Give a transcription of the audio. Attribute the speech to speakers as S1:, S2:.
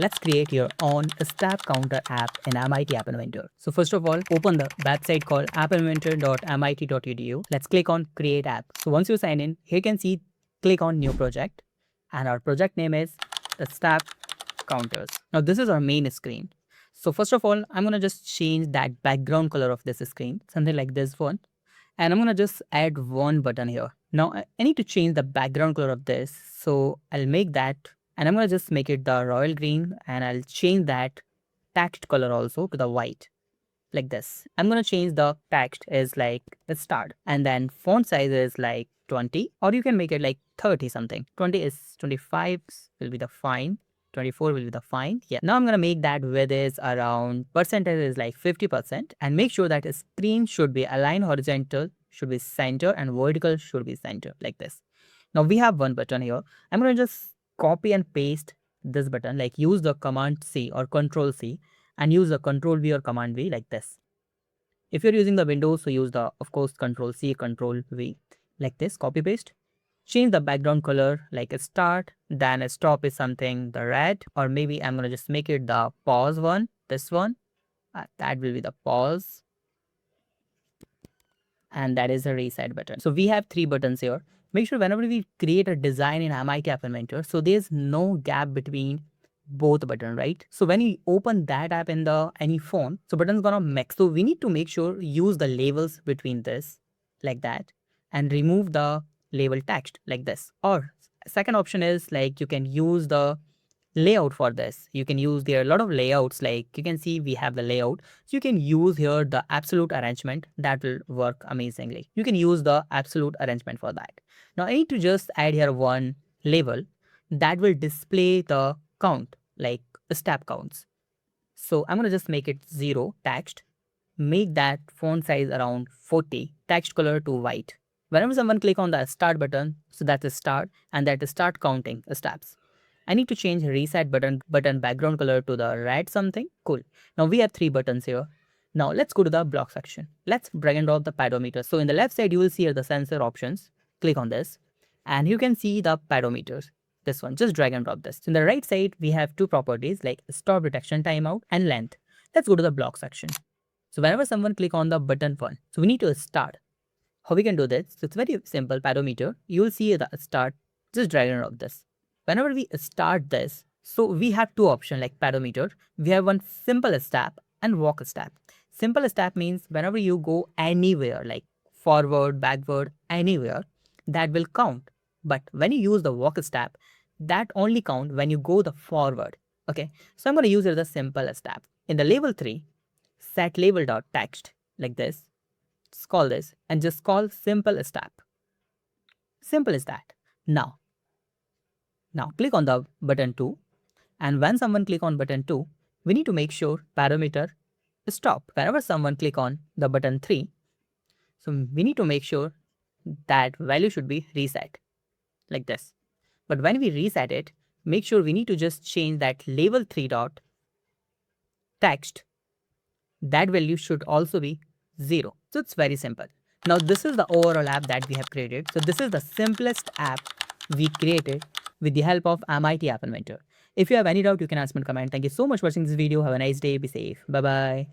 S1: Let's create your own step counter app in MIT App Inventor. So first of all, open the website called appinventor.mit.edu. Let's click on create app. So once you sign in, here you can see click on new project and our project name is the step counters. Now this is our main screen. So first of all, I'm gonna just change that background color of this screen, something like this one. And I'm gonna just add one button here. Now I need to change the background color of this. So I'll make that and I'm gonna just make it the royal green and I'll change that text color also to the white like this. I'm gonna change the text is like the start and then font size is like 20 or you can make it like 30 something. 20 is 25 will be the fine. 24 will be the fine. Yeah. Now I'm gonna make that width is around percentage is like 50% and make sure that screen should be aligned horizontal, should be center and vertical should be center like this. Now we have one button here. I'm gonna just copy and paste this button, like use the command C or control C and use the control V or command V like this. If you're using the Windows, so use the, of course, control C, control V like this, copy paste. Change the background color like a start, then a stop is something the red, or maybe I'm gonna just make it the pause one, this one. That will be the pause. And that is a reset button. So we have three buttons here. Make sure whenever we create a design in MIT App Inventor, so there's no gap between both button, right? So when you open that app in the any phone, so button's gonna mix. So we need to make sure use the labels between this like that and remove the label text like this. Or second option is like you can use the layout for this. You can use there a lot of layouts, like you can see we have the layout. So you can use here the absolute arrangement, that will work amazingly. You can use the absolute arrangement for that. Now I need to just add here one label that will display the count, like step counts. So I'm gonna just make it 0 text, make that font size around 40, text color to white. Whenever someone click on the start button, so that's a start and that is start counting steps. I need to change reset button background color to the red something. Cool. Now we have three buttons here. Now let's go to the block section. Let's drag and drop the pedometer. So in the left side, you will see here the sensor options. Click on this and you can see the pedometers. This one, just drag and drop this. So in the right side, we have two properties like stop detection timeout and length. Let's go to the block section. So whenever someone click on the button one, so we need to start. How we can do this? So it's very simple. Pedometer, you will see the start. Just drag and drop this. Whenever we start this, so we have two options like pedometer. We have one simple step and walk step. Simple step means whenever you go anywhere, like forward, backward, anywhere, that will count. But when you use the walk step, that only count when you go the forward. Okay, so I'm going to use it as a simple step. In the label 3, set label dot text like this. Just call this and just call simple step. Simple as that. Now click on the button 2 and when someone click on button 2, we need to make sure pedometer stop. Whenever someone click on the button 3, so we need to make sure that value should be reset like this. But when we reset it, make sure we need to just change that label 3 dot text. That value should also be 0. So it's very simple. Now this is the overall app that we have created. So this is the simplest app we created with the help of MIT App Inventor. If you have any doubt, you can ask me in comment. Thank you so much for watching this video. Have a nice day. Be safe. Bye-bye.